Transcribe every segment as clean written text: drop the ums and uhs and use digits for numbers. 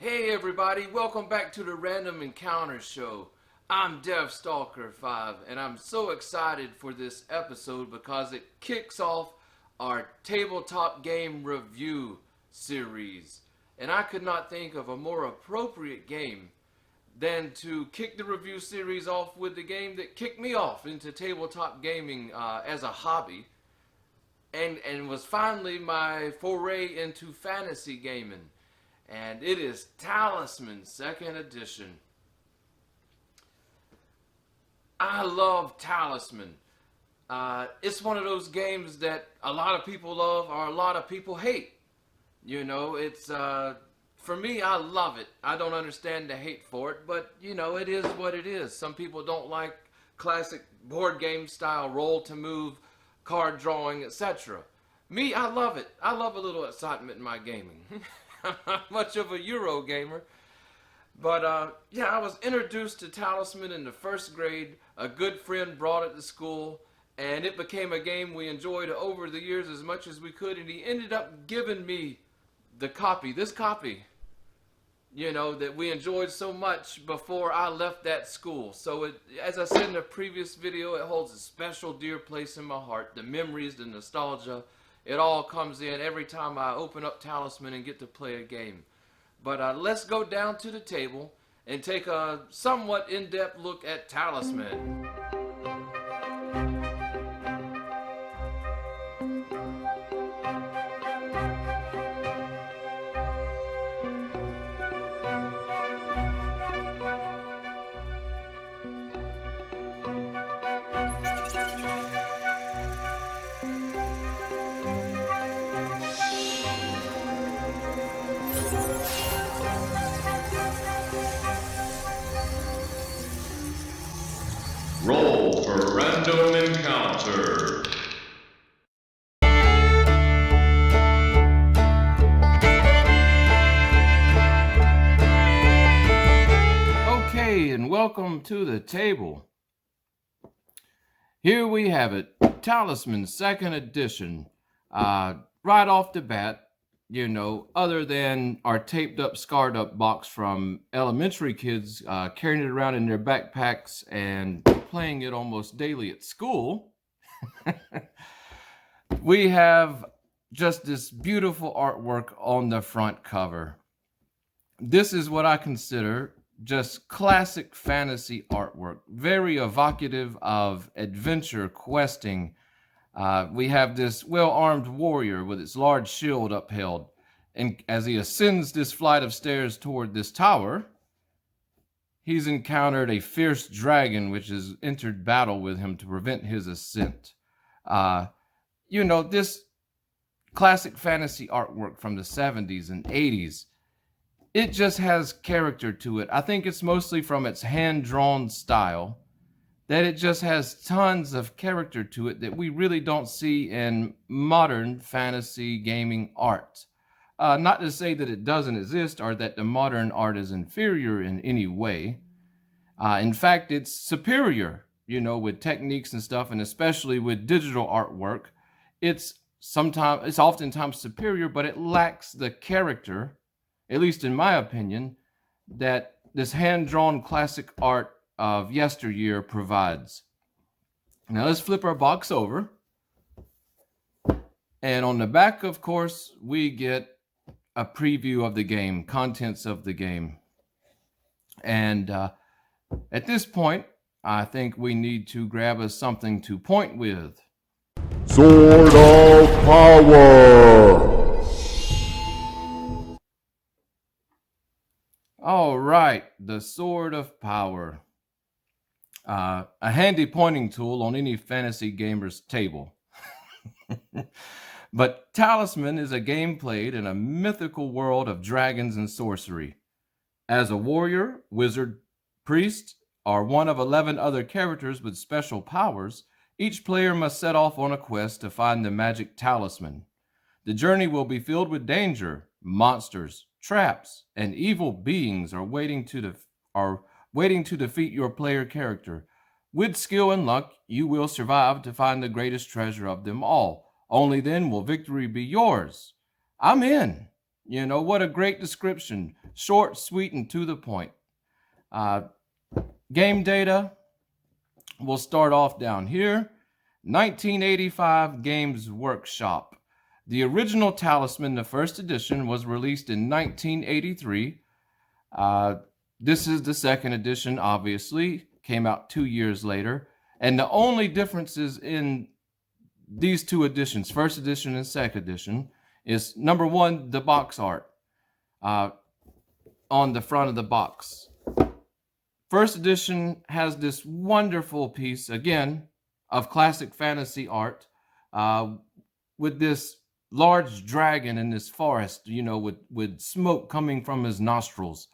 Hey everybody, welcome back to the Random Encounter Show. I'm DevStalker5 and I'm so excited for this episode because it kicks off our tabletop game review series. And I could not think of a more appropriate game than to kick the review series off with the game that kicked me off into tabletop gaming as a hobby and was finally my foray into fantasy gaming. And it is Talisman 2nd Edition. I love Talisman. It's one of those games that a lot of people love or a lot of people hate. You know, it's for me, I love it. I don't understand the hate for it, but you know, it is what it is. Some people don't like classic board game style roll to move, card drawing, etc. Me, I love it. I love a little excitement in my gaming. I'm not much of a Euro gamer, but yeah, I was introduced to Talisman in the first grade. A good friend brought it to school, and it became a game we enjoyed over the years as much as we could. And he ended up giving me this copy, you know, that we enjoyed so much before I left that school. So it, as I said in the previous video, it holds a special dear place in my heart. The memories, the nostalgia, it all comes in every time I open up Talisman and get to play a game. But let's go down to the table and take a somewhat in-depth look at Talisman. Roll for random encounter. Okay, and welcome to the table. Here we have it, Talisman 2nd Edition. Right off the bat, you know, other than our taped up, scarred up box from elementary kids carrying it around in their backpacks and playing it almost daily at school, we have just this beautiful artwork on the front cover. This is what I consider just classic fantasy artwork, very evocative of adventure questing. We have this well-armed warrior with its large shield upheld, and as he ascends this flight of stairs toward this tower, he's encountered a fierce dragon which has entered battle with him to prevent his ascent. You know, this classic fantasy artwork from the 70s and 80s, it just has character to it. I think it's mostly from its hand-drawn style that it just has tons of character to it that we really don't see in modern fantasy gaming art. Not to say that it doesn't exist or that the modern art is inferior in any way. In fact, it's superior, you know, with techniques and stuff, and especially with digital artwork. It's oftentimes superior, but it lacks the character, at least in my opinion, that this hand-drawn classic art of yesteryear provides. Now let's flip our box over. And on the back, of course, we get a preview of the game, contents of the game. And at this point, I think we need to grab us something to point with. Sword of Power! All right, the Sword of Power. A handy pointing tool on any fantasy gamer's table. But Talisman is a game played in a mythical world of dragons and sorcery. As a warrior, wizard, priest, or one of 11 other characters with special powers, each player must set off on a quest to find the magic talisman. The journey will be filled with danger, monsters, traps, and evil beings are waiting to defeat your player character. With skill and luck, you will survive to find the greatest treasure of them all. Only then will victory be yours. I'm in. You know, what a great description. Short, sweet, and to the point. Game data, we'll start off down here. 1985 Games Workshop. The original Talisman, the first edition, was released in 1983. This is the second edition, obviously, came out 2 years later. And the only differences in these two editions, first edition and second edition, is number one, the box art on the front of the box. First edition has this wonderful piece, again, of classic fantasy art with this large dragon in this forest, with smoke coming from his nostrils.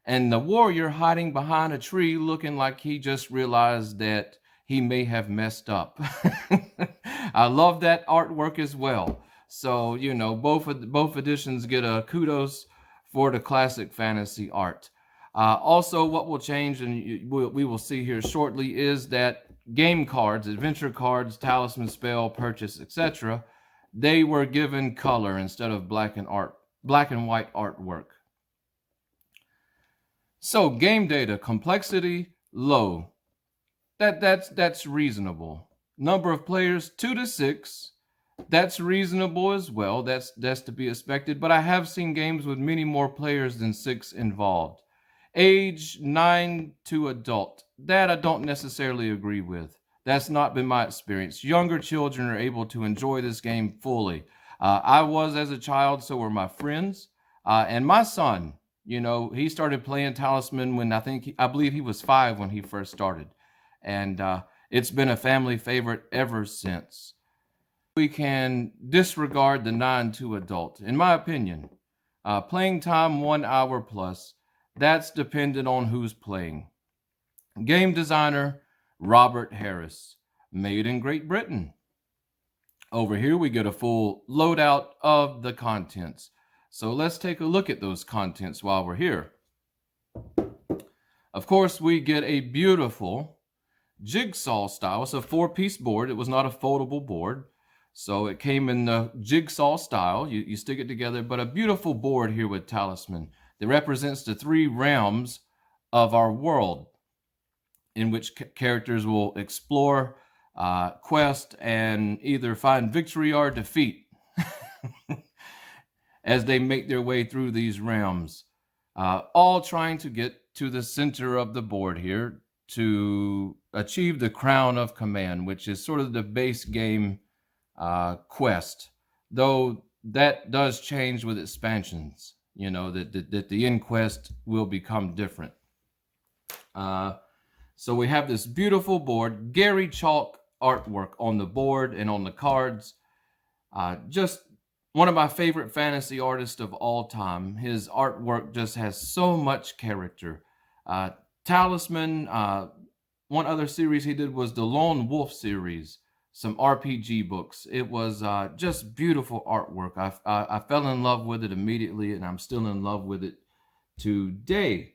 And the warrior hiding behind a tree looking like he just realized that he may have messed up. I love that artwork as well. So, both editions get a kudos for the classic fantasy art. Also, what will change, and we will see here shortly, is that game cards, adventure cards, talisman, spell, purchase, etc., they were given color instead of black and white artwork. So game data, complexity, low. That's reasonable. Number of players, 2 to 6. That's reasonable as well. That's to be expected. But I have seen games with many more players than 6 involved. Age 9 to adult. That I don't necessarily agree with. That's not been my experience. Younger children are able to enjoy this game fully. I was as a child, so were my friends. And my son, he started playing Talisman when I believe he was 5 when he first started. And it's been a family favorite ever since. We can disregard the 9 to adult. In my opinion, playing time 1 hour plus, that's dependent on who's playing. Game designer, Robert Harris, made in Great Britain. Over here, we get a full loadout of the contents. So let's take a look at those contents while we're here. Of course, we get a beautiful jigsaw style. It's a 4-piece board. It was not a foldable board. So it came in the jigsaw style. You stick it together, but a beautiful board here with Talisman that represents the 3 realms of our world, in which characters will explore, quest, and either find victory or defeat as they make their way through these realms, all trying to get to the center of the board here to achieve the Crown of Command, which is sort of the base game quest, though that does change with expansions, that the end quest will become different. So we have this beautiful board, Gary Chalk artwork on the board and on the cards. Just one of my favorite fantasy artists of all time. His artwork just has so much character. Talisman, one other series he did was the Lone Wolf series, some RPG books. It was just beautiful artwork. I fell in love with it immediately, and I'm still in love with it today.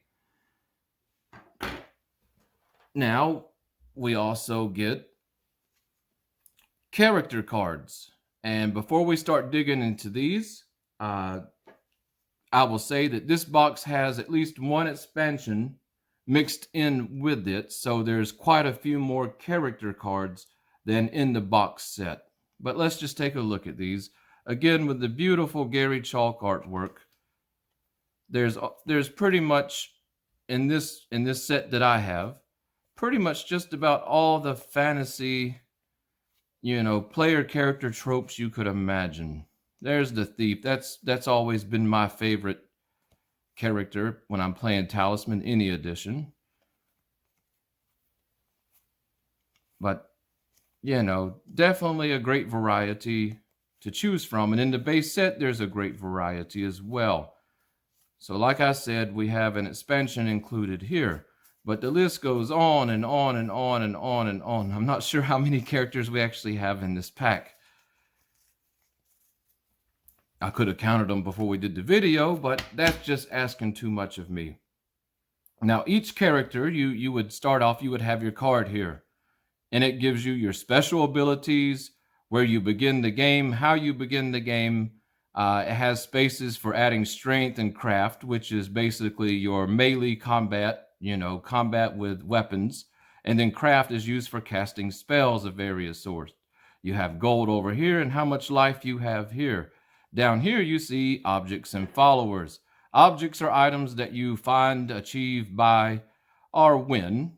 Now, we also get character cards. And before we start digging into these, I will say that this box has at least one expansion mixed in with it. So there's quite a few more character cards than in the box set. But let's just take a look at these. Again, with the beautiful Gary Chalk artwork, there's pretty much in this set that I have, pretty much just about all the fantasy, player character tropes you could imagine. There's the thief. That's always been my favorite character when I'm playing Talisman, any edition. But, definitely a great variety to choose from. And in the base set, there's a great variety as well. So like I said, we have an expansion included here. But the list goes on and on and on and on and on. I'm not sure how many characters we actually have in this pack. I could have counted them before we did the video, but that's just asking too much of me. Now, each character, you would start off, you would have your card here. And it gives you your special abilities, where you begin the game, how you begin the game, It has spaces for adding strength and craft, which is basically your melee combat, combat with weapons. And then craft is used for casting spells of various sorts. You have gold over here and how much life you have here. Down here, you see objects and followers. Objects are items that you find, achieve, buy, or win,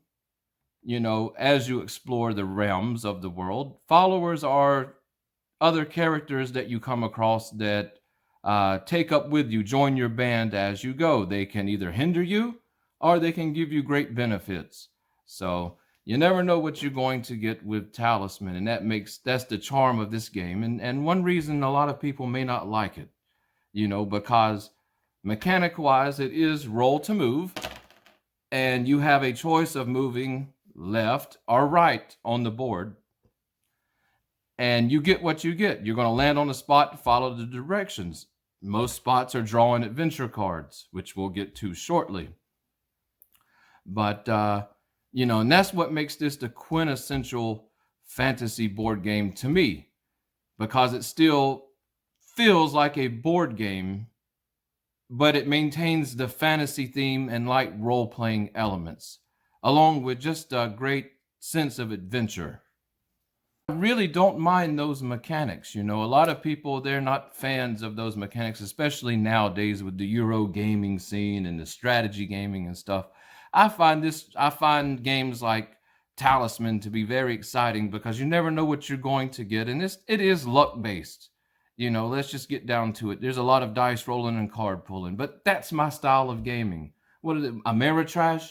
as you explore the realms of the world. Followers are other characters that you come across that take up with you, join your band as you go. They can either hinder you or they can give you great benefits. So you never know what you're going to get with Talisman, and that's the charm of this game. And one reason a lot of people may not like it, because mechanic-wise, it is roll to move, and you have a choice of moving left or right on the board. And you get what you get. You're going to land on the spot and follow the directions. Most spots are drawing adventure cards, which we'll get to shortly. But, and that's what makes this the quintessential fantasy board game to me, because it still feels like a board game, but it maintains the fantasy theme and light role-playing elements, along with just a great sense of adventure. I really don't mind those mechanics. A lot of people, they're not fans of those mechanics, especially nowadays with the Euro gaming scene and the strategy gaming and stuff. I find games like Talisman to be very exciting because you never know what you're going to get. And it is luck based. Let's just get down to it. There's a lot of dice rolling and card pulling, but that's my style of gaming. What is it? Ameritrash?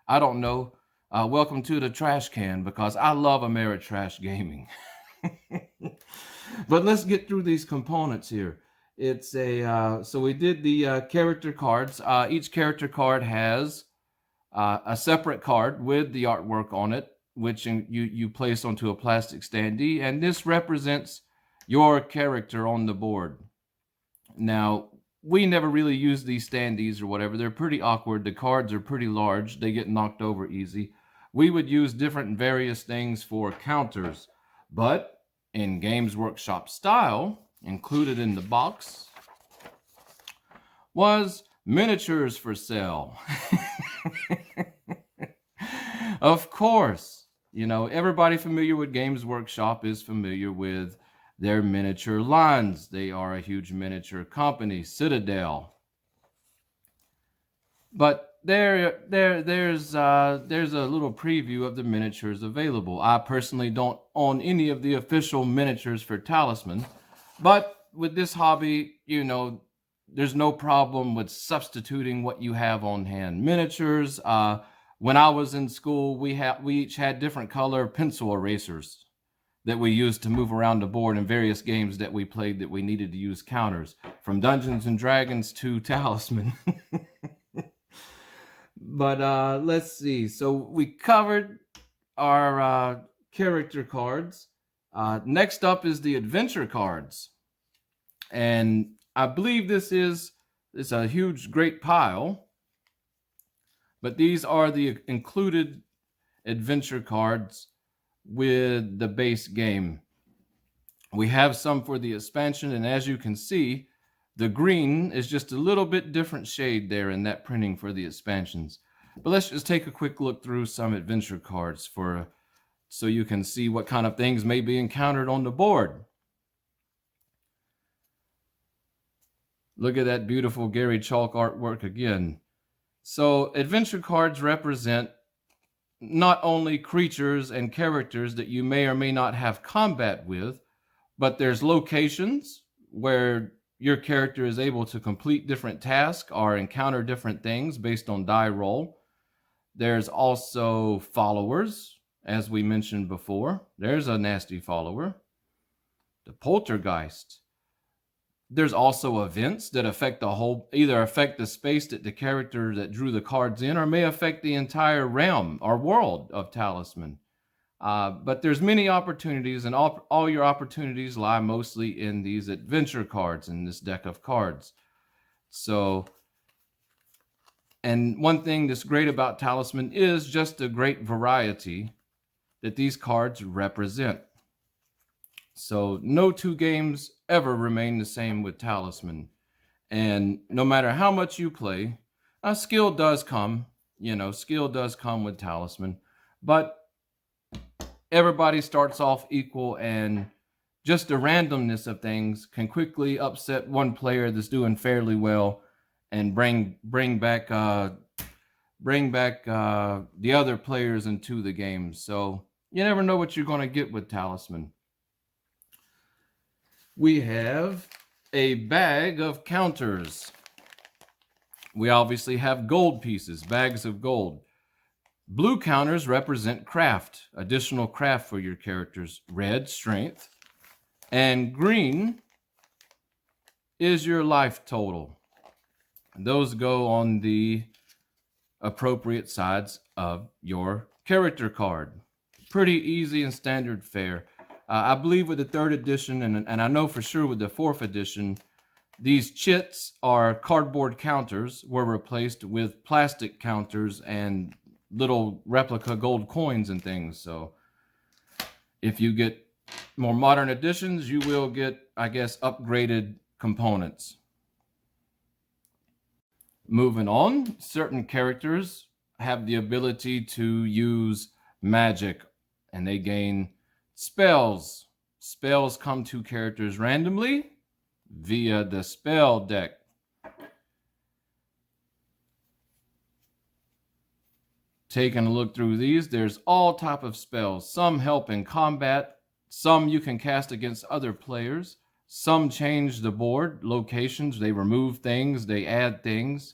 I don't know. Welcome to the trash can, because I love Ameritrash gaming. But let's get through these components here. It's so we did the character cards. Each character card has a separate card with the artwork on it, which you place onto a plastic standee, and this represents your character on the board. Now, we never really use these standees or whatever. They're pretty awkward. The cards are pretty large. They get knocked over easy. We would use different and various things for counters, but in Games Workshop style, included in the box, was miniatures for sale. Of course, everybody familiar with Games Workshop is familiar with their miniature lines. They are a huge miniature company, Citadel. But there's a little preview of the miniatures available. I personally don't own any of the official miniatures for Talisman, but with this hobby, there's no problem with substituting what you have on hand. Miniatures. When I was in school, we each had different color pencil erasers that we used to move around the board in various games that we played that we needed to use counters, from Dungeons and Dragons to Talisman. But let's see. So we covered our character cards. Next up is the adventure cards. And I believe it's a huge, great pile. But these are the included adventure cards with the base game. We have some for the expansion, and as you can see, the green is just a little bit different shade there in that printing for the expansions. But let's just take a quick look through some adventure cards so you can see what kind of things may be encountered on the board. Look at that beautiful Gary Chalk artwork again. So adventure cards represent not only creatures and characters that you may or may not have combat with, but there's locations where your character is able to complete different tasks or encounter different things based on die roll. There's also followers, as we mentioned before. There's a nasty follower. The poltergeist. There's also events that either affect the space that the character that drew the cards in, or may affect the entire realm or world of Talisman. But there's many opportunities, and all your opportunities lie mostly in these adventure cards in this deck of cards. So, and one thing that's great about Talisman is just the great variety that these cards represent. So no two games ever remain the same with Talisman. And no matter how much you play, skill does come. Skill does come with Talisman. But everybody starts off equal, and just the randomness of things can quickly upset one player that's doing fairly well and bring back the other players into the game. So you never know what you're going to get with Talisman. We have a bag of counters. We obviously have gold pieces, bags of gold. Blue counters represent craft, additional craft for your characters. Red, strength. And green is your life total. Those go on the appropriate sides of your character card. Pretty easy and standard fare. I believe with the 3rd edition, and I know for sure with the 4th edition, these chits or cardboard counters were replaced with plastic counters and little replica gold coins and things. So if you get more modern editions, you will get, I guess, upgraded components. Moving on, certain characters have the ability to use magic, and they gain spells. Spells come to characters randomly via the spell deck. Taking a look through these, there's all type of spells. Some help in combat, some you can cast against other players, some change the board locations, they remove things, they add things.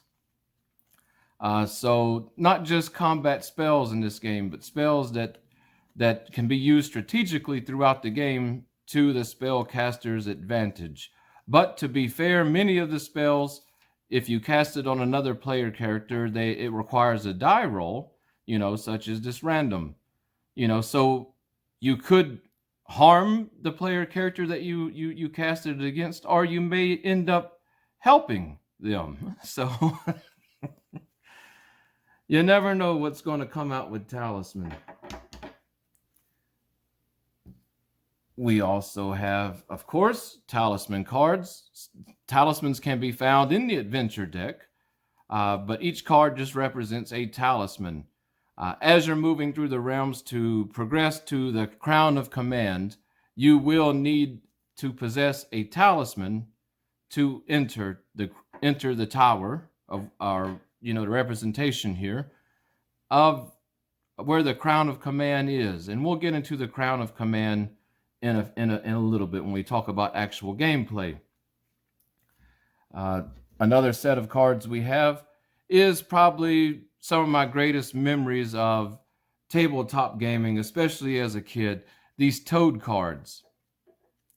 So not just combat spells in this game, but spells that can be used strategically throughout the game to the spellcaster's advantage. But to be fair, many of the spells, if you cast it on another player character, it requires a die roll, such as this random. So you could harm the player character that you casted it against, or you may end up helping them. So you never know what's going to come out with Talisman. We also have, of course, Talisman cards. Talismans can be found in the adventure deck, but each card just represents a talisman. As you're moving through the realms to progress to the Crown of Command, you will need to possess a talisman to enter the tower of our, the representation here of where the Crown of Command is. And we'll get into the Crown of Command in a little bit when we talk about actual gameplay. Another set of cards we have is probably some of my greatest memories of tabletop gaming, especially as a kid, these Toad cards.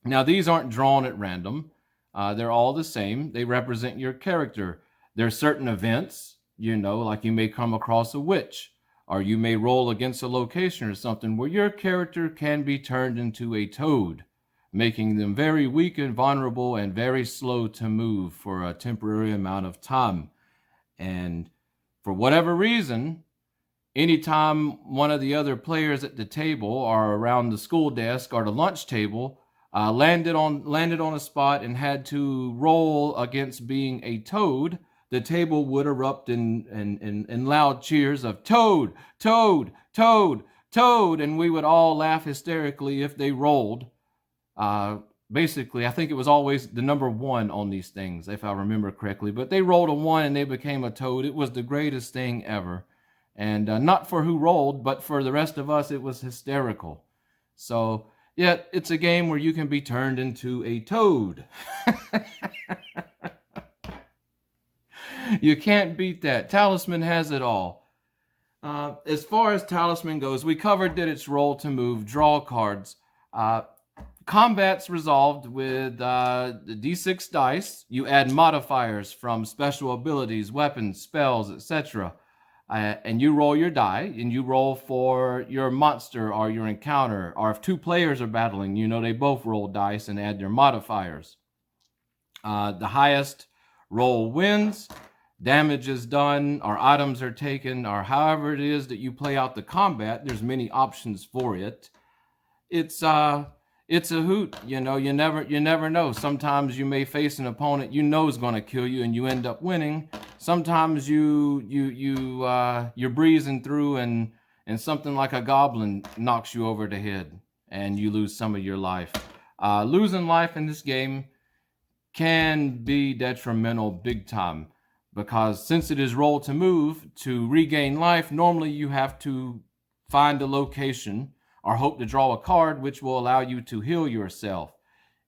Now, these aren't drawn at random. They're all the same. They represent your character. There are certain events, like you may come across a witch, or you may roll against a location or something where your character can be turned into a toad, making them very weak and vulnerable and very slow to move for a temporary amount of time. And for whatever reason, anytime one of the other players at the table or around the school desk or the lunch table landed on a spot and had to roll against being a toad, the table would erupt in loud cheers of Toad, Toad, Toad, Toad, and we would all laugh hysterically if they rolled. Basically, I think it was always the number 1 on these things, if I remember correctly. But they rolled a 1 and they became a toad. It was the greatest thing ever. And not for who rolled, but for the rest of us, it was hysterical. So, yeah, it's a game where you can be turned into a toad. You can't beat that. Talisman has it all. As far as Talisman goes, we covered that it's roll to move, draw cards. Combat's resolved with the D6 dice. You add modifiers from special abilities, weapons, spells, etc. And you roll your die, and you roll for your monster or your encounter. Or if 2 players are battling, they both roll dice and add their modifiers. The highest roll wins. Damage is done, or items are taken, or however it is that you play out the combat. There's many options for it. It's it's a hoot. You know, you never know. Sometimes you may face an opponent you know is going to kill you, and you end up winning. Sometimes you're breezing through, and something like a goblin knocks you over the head, and you lose some of your life. Losing life in this game can be detrimental big time, because since it is roll to move, to regain life, normally you have to find a location or hope to draw a card which will allow you to heal yourself.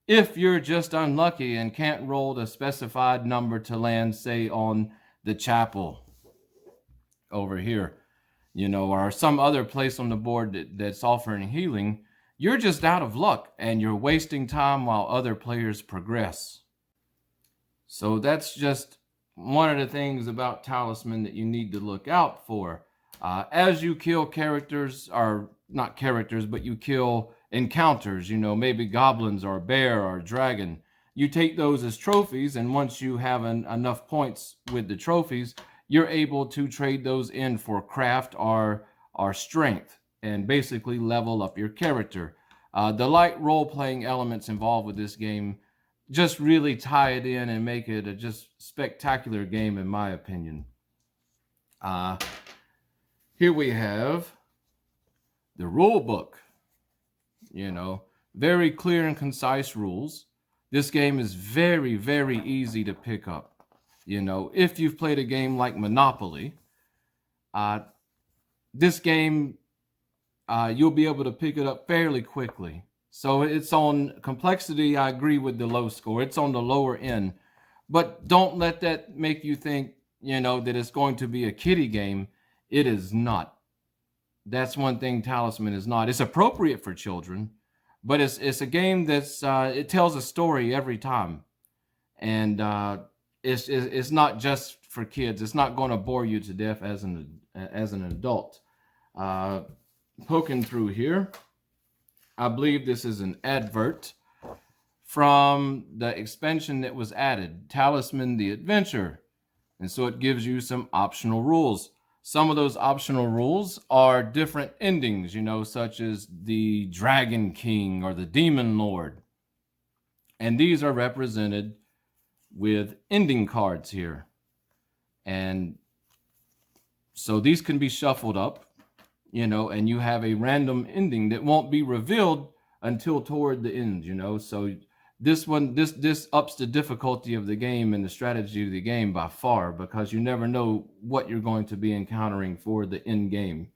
If you're just unlucky and can't roll the specified number to land, say on the chapel over here, you know, or some other place on the board that's offering healing, you're just out of luck and you're wasting time while other players progress. So that's just one of the things about Talisman that you need to look out for. As you kill characters, or not characters, but you kill encounters, you know, maybe goblins or a bear or a dragon, you take those as trophies, and once you have enough points with the trophies, you're able to trade those in for craft or strength, and basically level up your character. The light role-playing elements involved with this game just really tie it in and make it a just spectacular game, in my opinion. Here we have the rule book. You know, very clear and concise rules. This game is very, very easy to pick up. You know, if you've played a game like Monopoly, this game, you'll be able to pick it up fairly quickly. So it's on complexity, I agree with the low score. It's on the lower end. But don't let that make you think, you know, that it's going to be a kiddie game. It is not. That's one thing Talisman is not. It's appropriate for children, but it's a game that's it tells a story every time. And it's not just for kids. It's not going to bore you to death as an adult. Poking through here, I believe this is an advert from the expansion that was added, Talisman the Adventure. And so it gives you some optional rules. Some of those optional rules are different endings, you know, such as the Dragon King or the Demon Lord. And these are represented with ending cards here. And so these can be shuffled up, you know, and you have a random ending that won't be revealed until toward the end, you know. So this ups the difficulty of the game and the strategy of the game by far, because you never know what you're going to be encountering for the end game.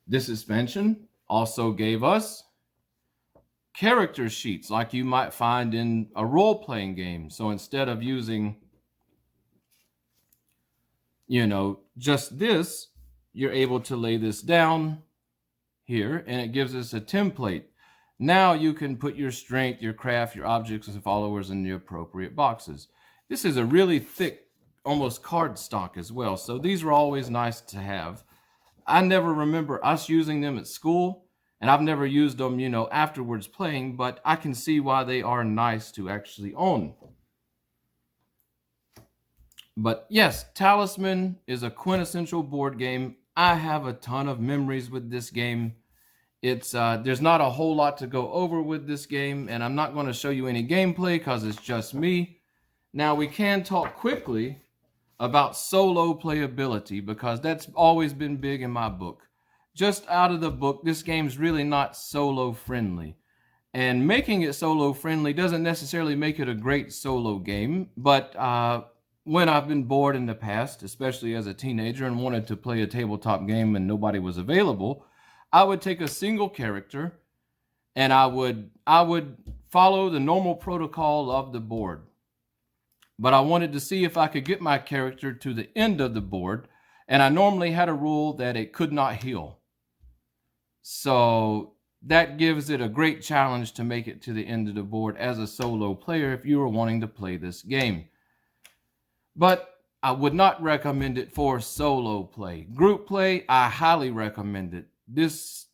This expansion also gave us character sheets like you might find in a role-playing game. So instead of using, you know, just this, you're able to lay this down here, and it gives us a template. Now you can put your strength, your craft, your objects and followers in the appropriate boxes. This is a really thick, almost card stock as well. So these are always nice to have. I never remember us using them at school, and I've never used them, you know, afterwards playing, but I can see why they are nice to actually own. But yes, Talisman is a quintessential board game. I have a ton of memories with this game. It's there's not a whole lot to go over with this game, and I'm not going to show you any gameplay because it's just me. Now we can talk quickly about solo playability, because that's always been big in my book. Just out of the book, this game's really not solo friendly. And making it solo friendly doesn't necessarily make it a great solo game, but when I've been bored in the past, especially as a teenager, and wanted to play a tabletop game and nobody was available, I would take a single character and I would follow the normal protocol of the board. But I wanted to see if I could get my character to the end of the board, and I normally had a rule that it could not heal. So that gives it a great challenge to make it to the end of the board as a solo player if you were wanting to play this game. But I would not recommend it for solo play. Group play, I highly recommend it. This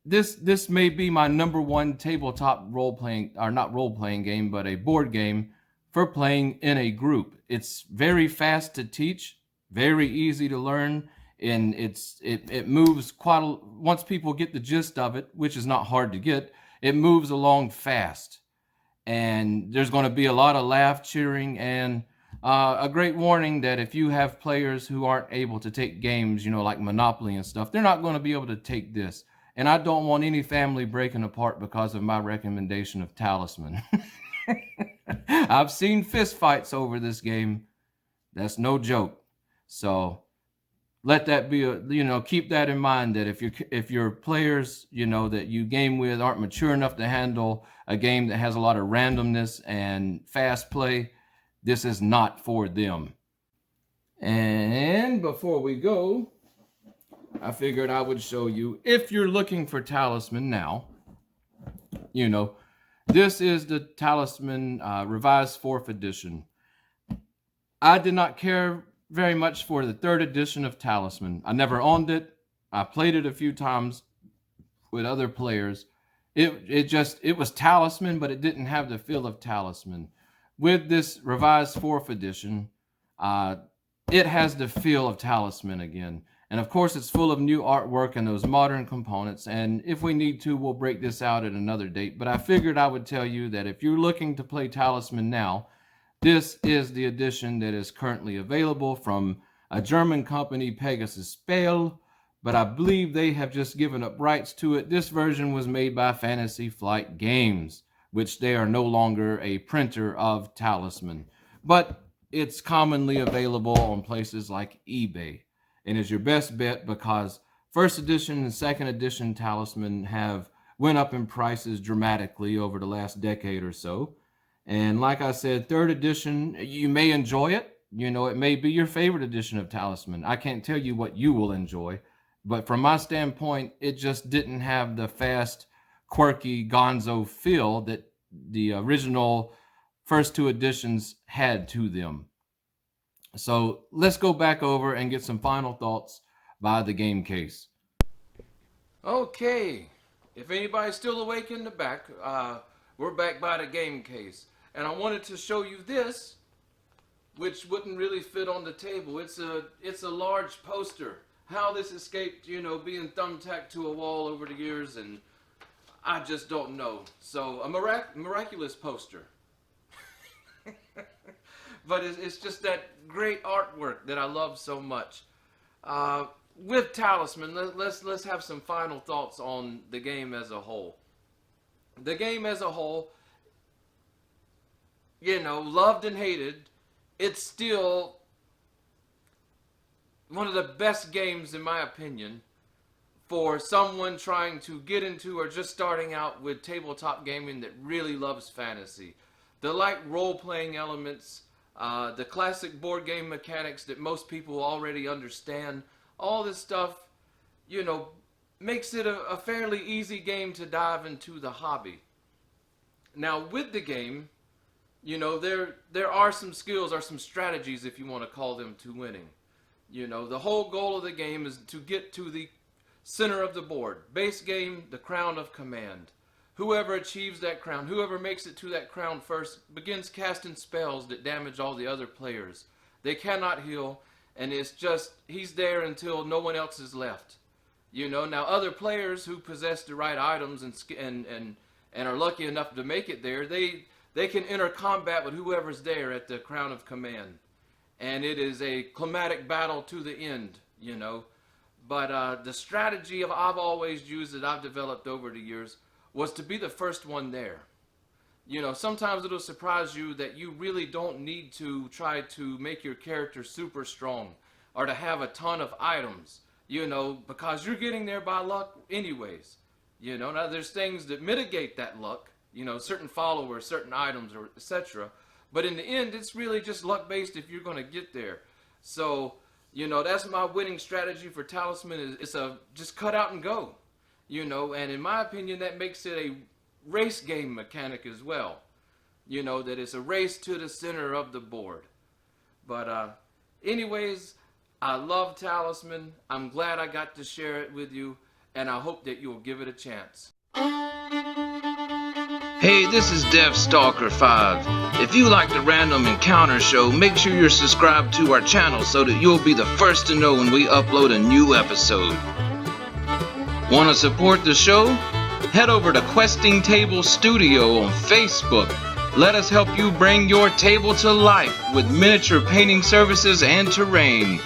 may be my #1 tabletop role-playing, or not role-playing game, but a board game for playing in a group. It's very fast to teach, very easy to learn, and it moves once people get the gist of it, which is not hard to get. It moves along fast, and there's going to be a lot of laugh, cheering, and a great warning that if you have players who aren't able to take games, like Monopoly and stuff, they're not going to be able to take this. And I don't want any family breaking apart because of my recommendation of Talisman. I've seen fist fights over this game. That's no joke. So let that be keep that in mind, that if your players, that you game with aren't mature enough to handle a game that has a lot of randomness and fast play, this is not for them. And before we go, I figured I would show you, if you're looking for Talisman now, this is the Talisman revised 4th edition. I did not care very much for the 3rd edition of Talisman. I never owned it. I played it a few times with other players. It was Talisman, but it didn't have the feel of Talisman. With this revised 4th edition, it has the feel of Talisman again. And of course, it's full of new artwork and those modern components. And if we need to, we'll break this out at another date. But I figured I would tell you that if you're looking to play Talisman now, this is the edition that is currently available from a German company, Pegasus Spiel, but I believe they have just given up rights to it. This version was made by Fantasy Flight Games, which they are no longer a printer of Talisman. But it's commonly available on places like eBay, and is your best bet because 1st edition and 2nd edition Talisman have went up in prices dramatically over the last decade or so. And like I said, 3rd edition, you may enjoy it. It may be your favorite edition of Talisman. I can't tell you what you will enjoy. But from my standpoint, it just didn't have the fast, quirky, gonzo feel that the original first 2 editions had to them. So let's go back over and get some final thoughts by the game case. Okay, if anybody's still awake in the back, we're back by the game case. And I wanted to show you this, which wouldn't really fit on the table. It's a large poster. How this escaped, being thumbtacked to a wall over the years, and I just don't know. So a miraculous poster. But it's just that great artwork that I love so much. With Talisman, let's have some final thoughts on the game as a whole. The game as a whole, loved and hated, it's still one of the best games, in my opinion, for someone trying to get into or just starting out with tabletop gaming that really loves fantasy. The light role-playing elements, the classic board game mechanics that most people already understand, all this stuff, makes it a fairly easy game to dive into the hobby. Now, with the game, there are some skills or some strategies, if you want to call them, to winning. The whole goal of the game is to get to the center of the board. Base game, the crown of command. Whoever achieves that crown, whoever makes it to that crown first, begins casting spells that damage all the other players. They cannot heal, and it's just, he's there until no one else is left. Now other players who possess the right items and are lucky enough to make it there, they can enter combat with whoever's there at the crown of command. And it is a climatic battle to the end, But the strategy I've always used, that I've developed over the years, was to be the first one there. Sometimes it'll surprise you that you really don't need to try to make your character super strong or to have a ton of items, because you're getting there by luck anyways. Now there's things that mitigate that luck, certain followers, certain items, or etc. But in the end, it's really just luck-based if you're going to get there. So, that's my winning strategy for Talisman. It's just cut out and go. And in my opinion, that makes it a race game mechanic as well. That it's a race to the center of the board. But anyways, I love Talisman. I'm glad I got to share it with you, and I hope that you'll give it a chance. Hey, this is DevStalker5. If you like the Random Encounter Show, make sure you're subscribed to our channel so that you'll be the first to know when we upload a new episode. Want to support the show? Head over to Questing Table Studio on Facebook. Let us help you bring your table to life with miniature painting services and terrain.